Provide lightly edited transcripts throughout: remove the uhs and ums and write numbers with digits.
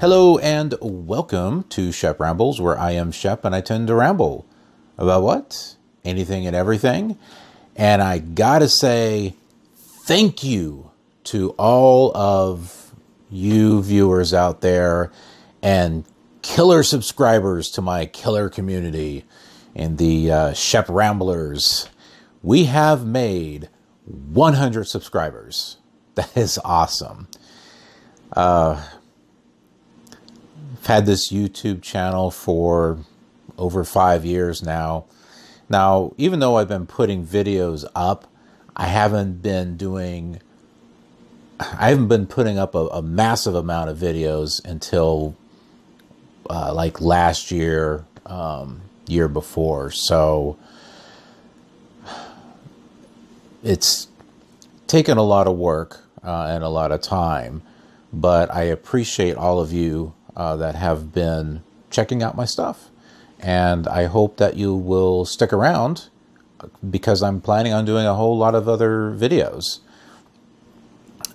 Hello and welcome to Shep Rambles, where I am Shep and I tend to ramble about what? Anything and everything. And I gotta say thank you to all of you viewers out there and killer subscribers to my killer community and the Shep Ramblers. We have made 100 subscribers. That is awesome. I've had this YouTube channel for over 5 years now. Now, even though I've been putting videos up, I haven't been putting up a massive amount of videos until like last year, year before. So it's taken a lot of work and a lot of time, but I appreciate all of you that have been checking out my stuff. And I hope that you will stick around because I'm planning on doing a whole lot of other videos.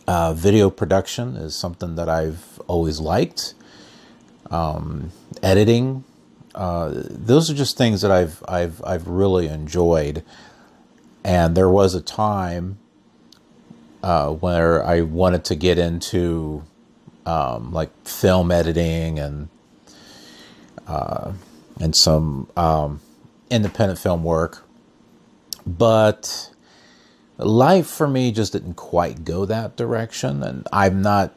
Video production is something that I've always liked. Editing, those are just things that I've really enjoyed. And there was a time where I wanted to get into like film editing and some independent film work, but life for me just didn't quite go that direction. And I'm not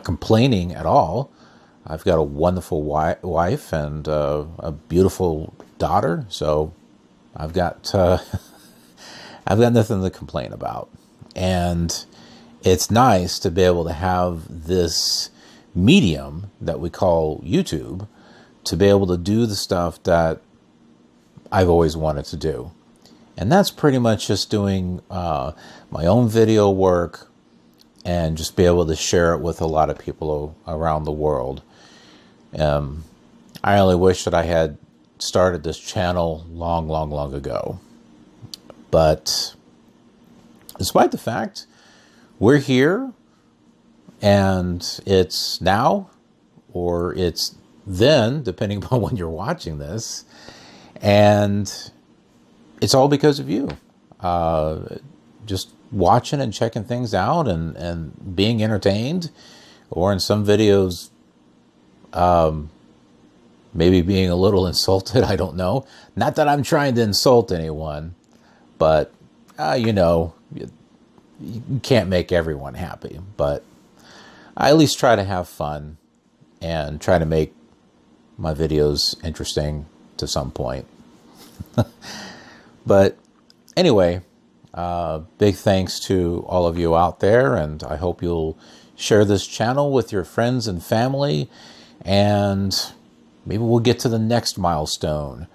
complaining at all. I've got a wonderful wife and a beautiful daughter, so I've got nothing to complain about. And it's nice to be able to have this medium that we call YouTube to be able to do the stuff that I've always wanted to do. And that's pretty much just doing my own video work and just be able to share it with a lot of people around the world. I only wish that I had started this channel long ago. But despite the fact we're here, and it's now, or it's then, depending upon when you're watching this, and it's all because of you. Just watching and checking things out and being entertained, or in some videos, maybe being a little insulted, I don't know. Not that I'm trying to insult anyone, but, you know, you can't make everyone happy, but I at least try to have fun and try to make my videos interesting to some point. But anyway, big thanks to all of you out there, and I hope you'll share this channel with your friends and family, and maybe we'll get to the next milestone,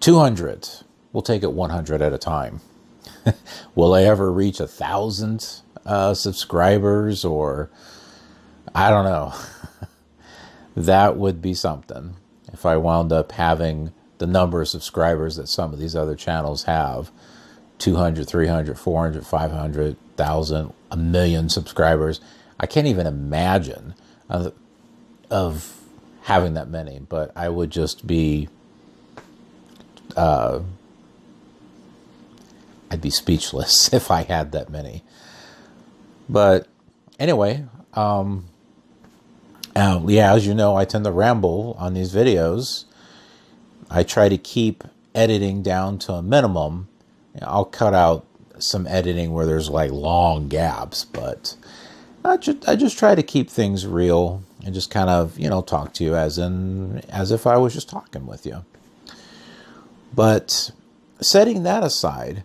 200. We'll take it 100 at a time. Will I ever reach 1,000 subscribers, or I don't know. That would be something if I wound up having the number of subscribers that some of these other channels have. 200, 300, 400, 500, 1,000, 1,000,000 subscribers. I can't even imagine of having that many, but I would just be I'd be speechless if I had that many. But anyway, yeah, as you know, I tend to ramble on these videos. I try to keep editing down to a minimum. I'll cut out some editing where there's like long gaps, but I just try to keep things real and just kind of, you know, talk to you as if I was just talking with you. But setting that aside,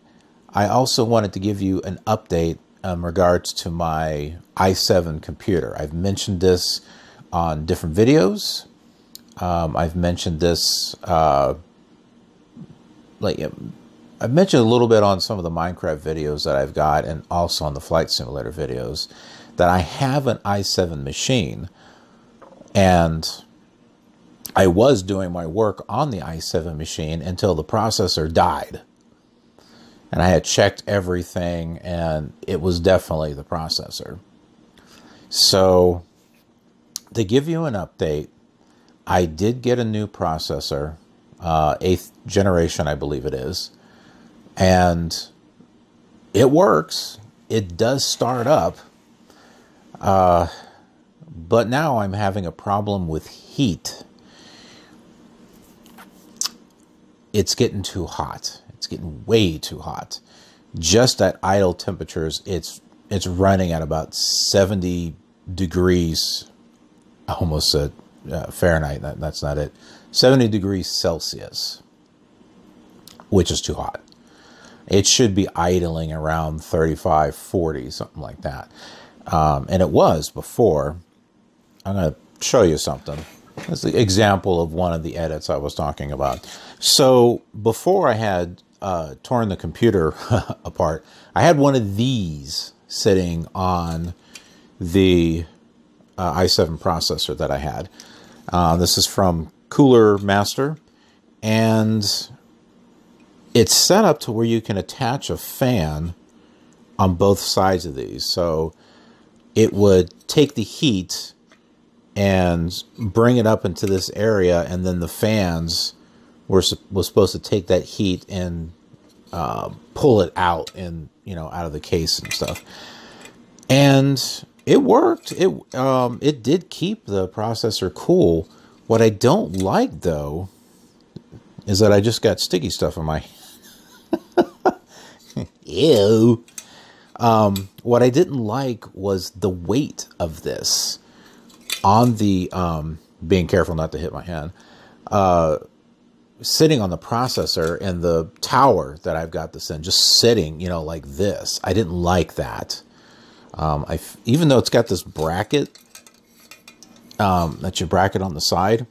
I also wanted to give you an update in regards to my i7 computer. I've mentioned this on different videos. I've mentioned this, I've mentioned a little bit on some of the Minecraft videos that I've got, and also on the Flight Simulator videos, that I have an i7 machine, and I was doing my work on the i7 machine until the processor died. And I had checked everything, and it was definitely the processor. So they give you an update. I did get a new processor, 8th generation, I believe it is. And it works. It does start up. But now I'm having a problem with heat. It's getting too hot. It's getting way too hot. Just at idle temperatures, it's running at about 70 degrees, I almost said Fahrenheit, that's not it, 70 degrees Celsius, which is too hot. It should be idling around 35, 40, something like that. And it was before. I'm going to show you something. That's the example of one of the edits I was talking about. So before I had torn the computer apart, I had one of these sitting on the i7 processor that I had. This is from Cooler Master, and it's set up to where you can attach a fan on both sides of these. So it would take the heat and bring it up into this area, and then the fans was supposed to take that heat and pull it out and out of the case and stuff. And it worked. It did keep the processor cool. What I don't like though is that I just got sticky stuff on my ew. What I didn't like was the weight of this on the being careful not to hit my hand, sitting on the processor, and the tower that I've got this in just sitting, like this. I didn't like that. Even though it's got this bracket, that you bracket on the side,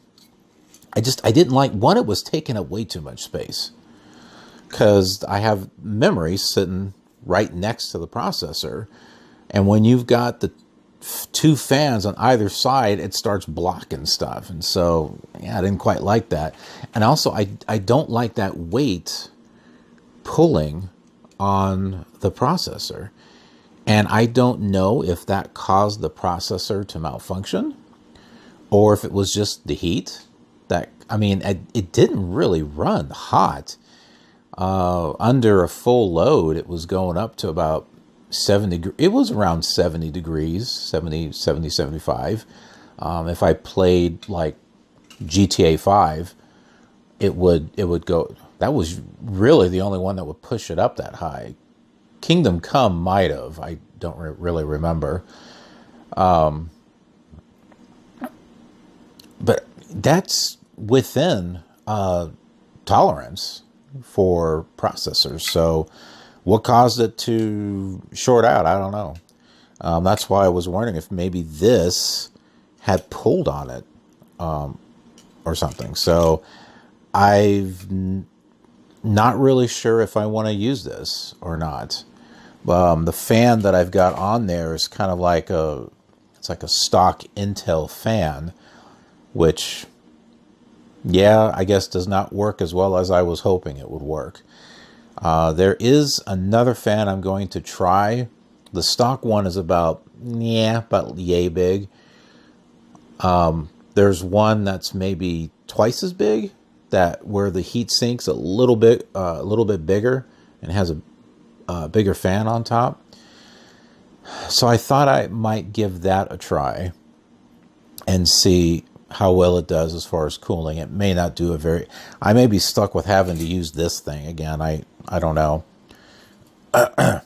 I didn't like, one, it was taking up way too much space, because I have memory sitting right next to the processor, and when you've got the two fans on either side, it starts blocking stuff. And so, yeah, I didn't quite like that. And also, I don't like that weight pulling on the processor. And I don't know if that caused the processor to malfunction, or if it was just the heat. It didn't really run hot. Under a full load, it was going up to about 70. It was around 70 degrees, 70, 75. If I played like GTA 5, it would go. That was really the only one that would push it up that high. Kingdom Come might have. I don't really remember. But that's within tolerance for processors. So what caused it to short out? I don't know. That's why I was wondering if maybe this had pulled on it or something. So I'm not really sure if I want to use this or not. The fan that I've got on there is kind of like it's like a stock Intel fan, which, yeah, I guess does not work as well as I was hoping it would work. There is another fan I'm going to try. The stock one is about yay big. There's one that's maybe twice as big, where the heat sink's a little bit bigger and has a bigger fan on top. So I thought I might give that a try and see how well it does as far as cooling. It may not do I may be stuck with having to use this thing again. I don't know. But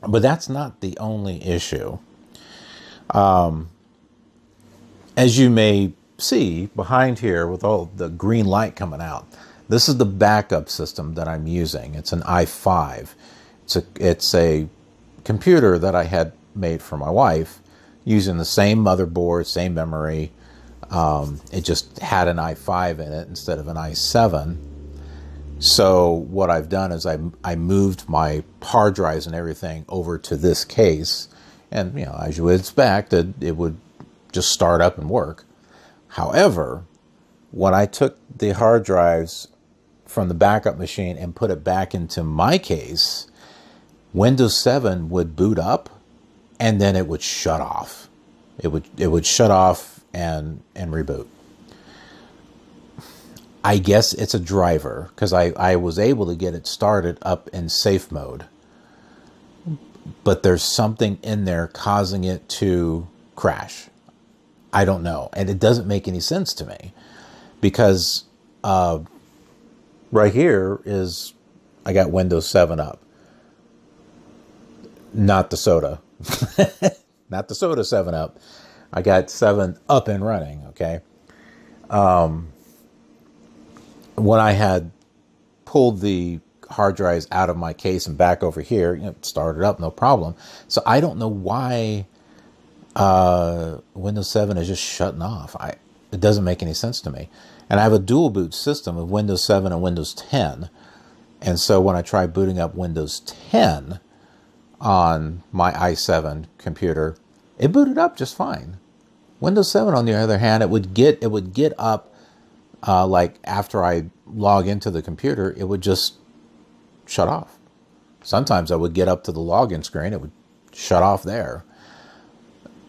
that's not the only issue. As you may see behind here with all the green light coming out, this is the backup system that I'm using. It's an i5. It's a computer that I had made for my wife using the same motherboard, same memory. It just had an i5 in it instead of an i7. So what I've done is I moved my hard drives and everything over to this case, and as you would expect, it would just start up and work. However, when I took the hard drives from the backup machine and put it back into my case, Windows 7 would boot up, and then it would shut off. It would shut off and reboot. I guess it's a driver, because I was able to get it started up in safe mode. But there's something in there causing it to crash. I don't know. And it doesn't make any sense to me. Because right here is, I got Windows 7 up. Not the soda. Not the soda 7 up. I got 7 up and running, okay? When I had pulled the hard drives out of my case and back over here, you know, started up, no problem. So I don't know why Windows 7 is just shutting off. It doesn't make any sense to me. And I have a dual boot system of Windows 7 and Windows 10. And so when I try booting up Windows 10 on my i7 computer, it booted up just fine. Windows 7, on the other hand, it would get up like after I log into the computer, it would just shut off. Sometimes I would get up to the login screen, it would shut off there.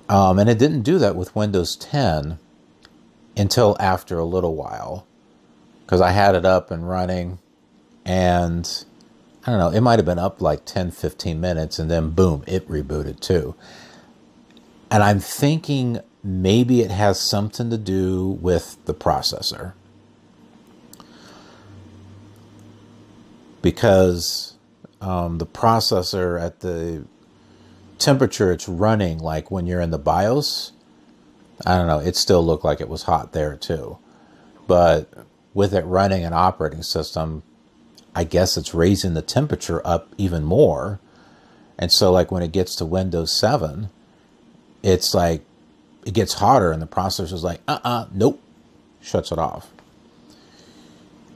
And it didn't do that with Windows 10 until after a little while, because I had it up and running, and I don't know, it might have been up like 10-15 minutes, and then boom, it rebooted too. And I'm thinking maybe it has something to do with the processor, because the processor, at the temperature it's running, like when you're in the BIOS, I don't know, it still looked like it was hot there too. But with it running an operating system, I guess it's raising the temperature up even more. And so like when it gets to Windows 7, it's like it gets hotter, and the processor's like, nope, shuts it off.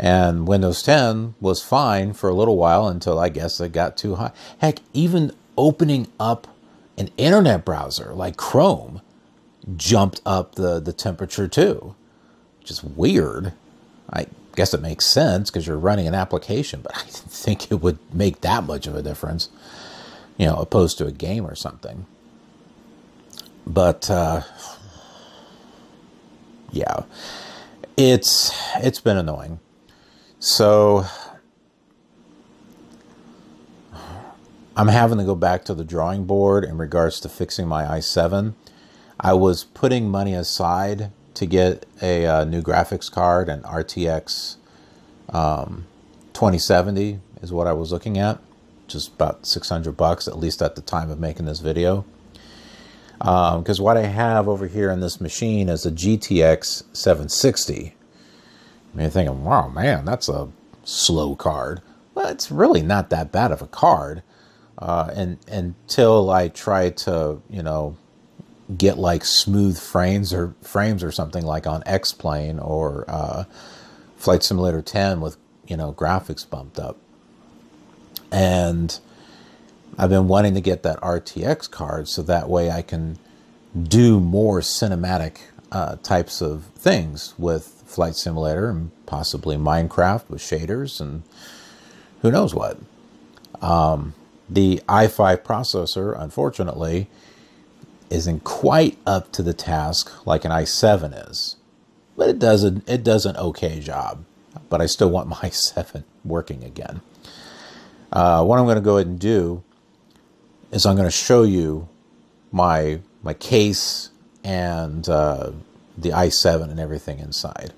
And Windows 10 was fine for a little while until I guess it got too hot. Heck, even opening up an internet browser like Chrome jumped up the temperature too, which is weird. I guess it makes sense because you're running an application, but I didn't think it would make that much of a difference, you know, opposed to a game or something. But yeah, it's been annoying. So I'm having to go back to the drawing board in regards to fixing my i7. I was putting money aside to get a new graphics card, an RTX 2070 is what I was looking at, just about $600, at least at the time of making this video. Because what I have over here in this machine is a GTX 760. I mean, you're thinking, wow, man, that's a slow card. Well, it's really not that bad of a card. And until I try to, you know, get like smooth frames or something like on X-Plane or Flight Simulator 10 with, you know, graphics bumped up. And I've been wanting to get that RTX card so that way I can do more cinematic types of things with Flight Simulator and possibly Minecraft with shaders and who knows what. The i5 processor, unfortunately, isn't quite up to the task like an i7 is, but it does an okay job. But I still want my i7 working again. What I'm going to go ahead and do is I'm going to show you my case and the i7 and everything inside.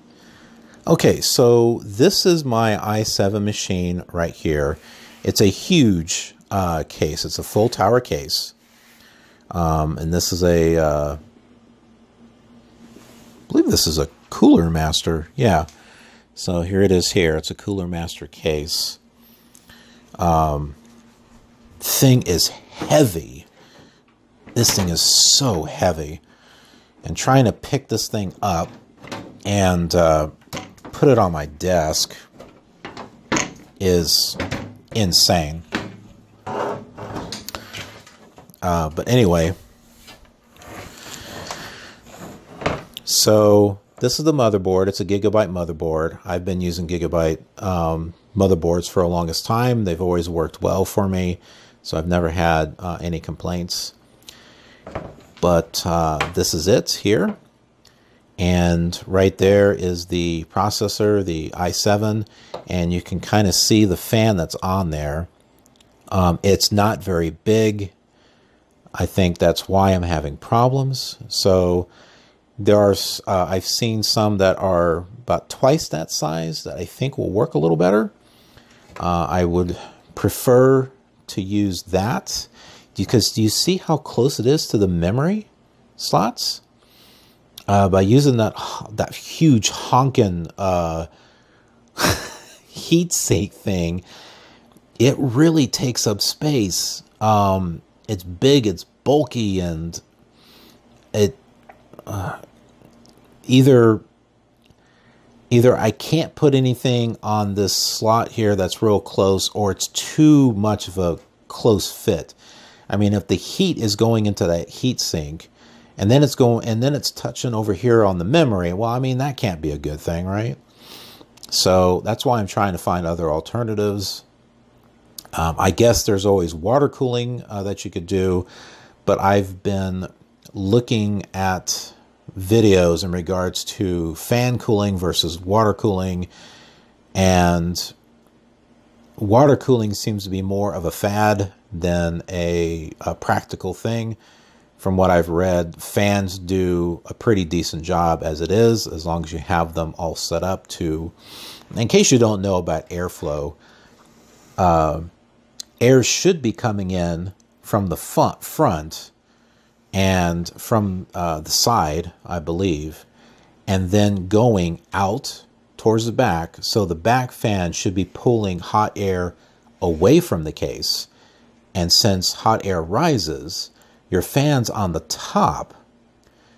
Okay, so this is my i7 machine right here. It's a huge case. It's a full tower case. And this is I believe this is a Cooler Master. Yeah. So here it is here. It's a Cooler Master case. Thing is heavy. This thing is so heavy. And trying to pick this thing up and put it on my desk is insane. But anyway, so this is the motherboard. It's a Gigabyte motherboard. I've been using Gigabyte motherboards for the longest time. They've always worked well for me, so I've never had any complaints. But this is it here. And right there is the processor, the i7, and you can kind of see the fan that's on there. It's not very big. I think that's why I'm having problems. So there are, I've seen some that are about twice that size that I think will work a little better. I would prefer to use that, because do you see how close it is to the memory slots? By using that huge honking heat sink thing, it really takes up space. It's big, it's bulky, and it either I can't put anything on this slot here that's real close, or it's too much of a close fit. I mean, if the heat is going into that heat sink, and then it's touching over here on the memory, well, I mean, that can't be a good thing, right? So that's why I'm trying to find other alternatives. I guess there's always water cooling that you could do, but I've been looking at videos in regards to fan cooling versus water cooling, and water cooling seems to be more of a fad than a practical thing. From what I've read, fans do a pretty decent job as it is, as long as you have them all set up to, in case you don't know about airflow, air should be coming in from the front and from the side, I believe, and then going out towards the back. So the back fan should be pulling hot air away from the case. And since hot air rises, your fans on the top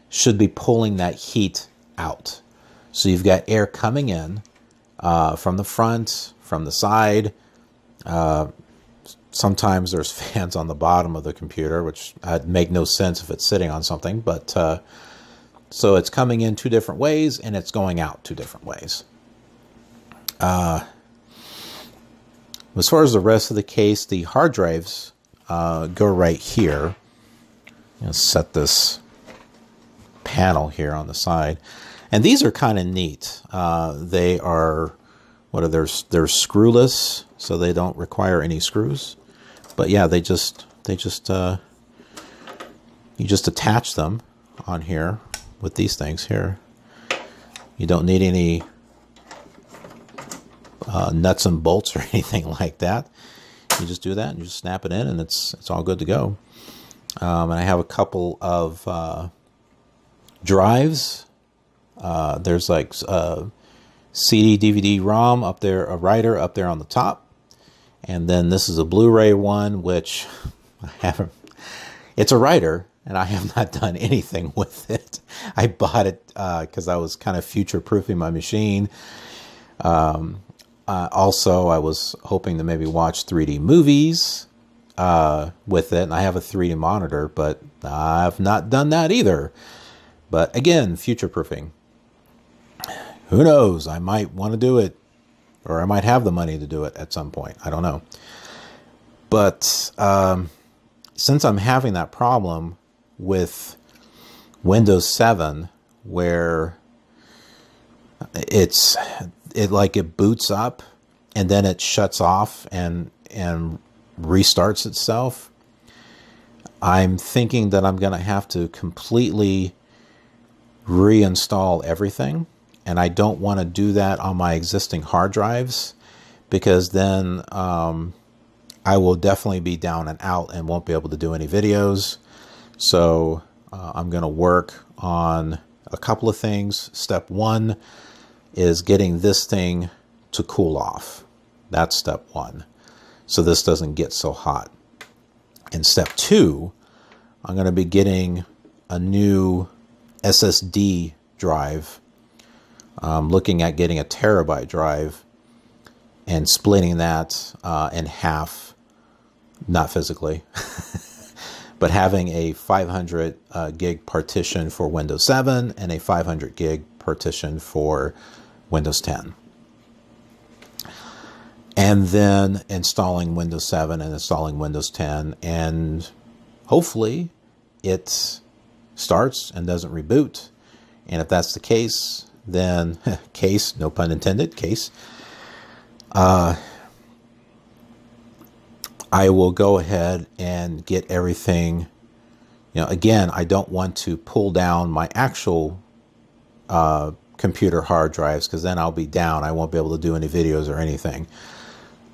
should be pulling that heat out. So you've got air coming in from the front, from the side. Sometimes there's fans on the bottom of the computer, which would make no sense if it's sitting on something. But so it's coming in two different ways, and it's going out two different ways. As far as the rest of the case, the hard drives go right here. Set this panel here on the side, and these are kind of neat. They are they're screwless, so they don't require any screws. But yeah, you just attach them on here with these things here. You don't need any nuts and bolts or anything like that. You just do that and you just snap it in, and it's all good to go. And I have a couple of drives. There's like CD, DVD, ROM up there, a writer up there on the top. And then this is a Blu-ray one, which I haven't, it's a writer, and I have not done anything with it. I bought it because I was kind of future-proofing my machine. Also, I was hoping to maybe watch 3D movies with it, and I have a 3D monitor, but I've not done that either. But again, future-proofing. Who knows? I might want to do it, or I might have the money to do it at some point. I don't know. But since I'm having that problem with Windows 7, where it boots up and then it shuts off and restarts itself, I'm thinking that I'm going to have to completely reinstall everything. And I don't want to do that on my existing hard drives, because then I will definitely be down and out and won't be able to do any videos. So I'm going to work on a couple of things. Step one is getting this thing to cool off. That's step one, so this doesn't get so hot. And step two, I'm going to be getting a new SSD drive. Looking at getting a terabyte drive and splitting that in half, not physically, but having a 500 gig partition for Windows 7 and a 500 gig partition for Windows 10. And then installing Windows 7 and installing Windows 10, and hopefully it starts and doesn't reboot. And if that's the case, then case, no pun intended, case, I will go ahead and get everything. You know, again, I don't want to pull down my actual computer hard drives, because then I'll be down. I won't be able to do any videos or anything.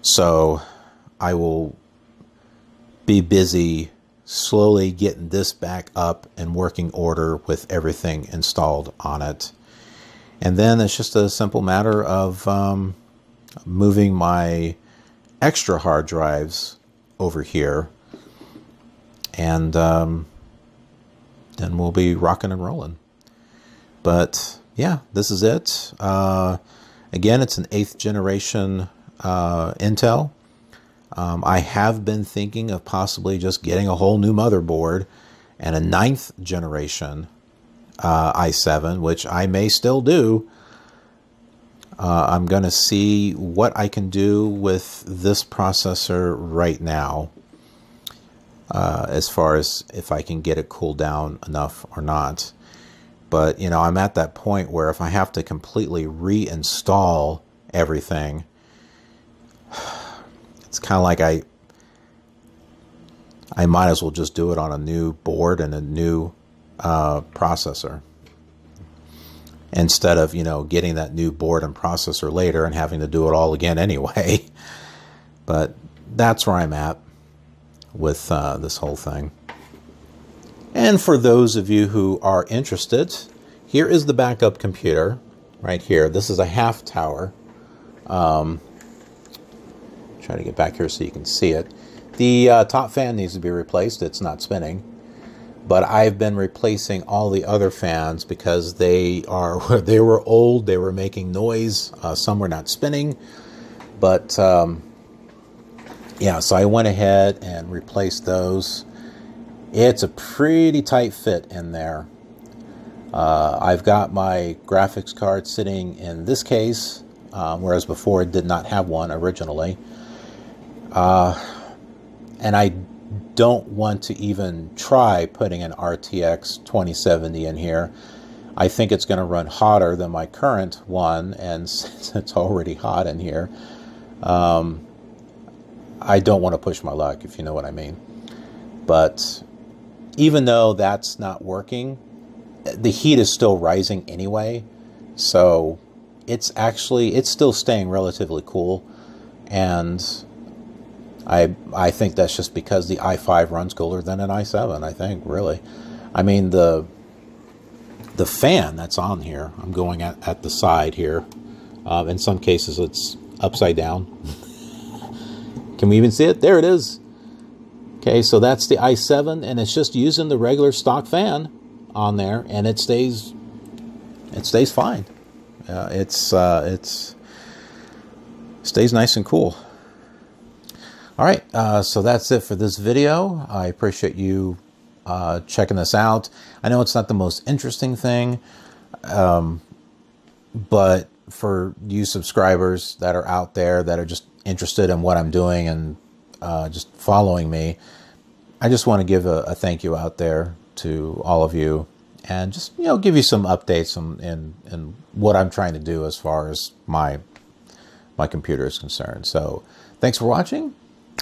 So I will be busy slowly getting this back up in working order with everything installed on it. And then it's just a simple matter of moving my extra hard drives over here, and then we'll be rocking and rolling. But yeah, this is it. Again, it's an 8th generation Intel. I have been thinking of possibly just getting a whole new motherboard and a 9th generation i7, which I may still do. I'm going to see what I can do with this processor right now, as far as if I can get it cooled down enough or not. But, you know, I'm at that point where if I have to completely reinstall everything, it's kind of like I might as well just do it on a new board and a new processor, instead of, you know, getting that new board and processor later and having to do it all again anyway. But that's where I'm at with this whole thing. And for those of you who are interested, here is the backup computer right here. This is a half tower. Try to get back here so you can see it. The top fan needs to be replaced. It's not spinning. But I've been replacing all the other fans because they were old, they were making noise, some were not spinning. But yeah, so I went ahead and replaced those. It's a pretty tight fit in there. I've got my graphics card sitting in this case, whereas before it did not have one originally. And I don't want to even try putting an RTX 2070 in here. I think it's going to run hotter than my current one, and since it's already hot in here, I don't want to push my luck, if you know what I mean. But even though that's not working, the heat is still rising anyway, so it's still staying relatively cool. And I think that's just because the i5 runs cooler than an i7, I think, really. I mean, the fan that's on here, I'm going at the side here. In some cases, it's upside down. Can we even see it? There it is. Okay, so that's the i7, and it's just using the regular stock fan on there, and it stays fine. It stays nice and cool. All right, so that's it for this video. I appreciate you checking this out. I know it's not the most interesting thing, but for you subscribers that are out there that are just interested in what I'm doing and just following me, I just want to give a thank you out there to all of you, and just, you know, give you some updates in what I'm trying to do as far as my computer is concerned. So thanks for watching.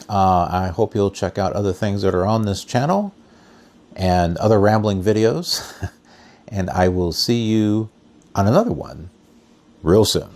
I hope you'll check out other things that are on this channel and other rambling videos. And I will see you on another one real soon.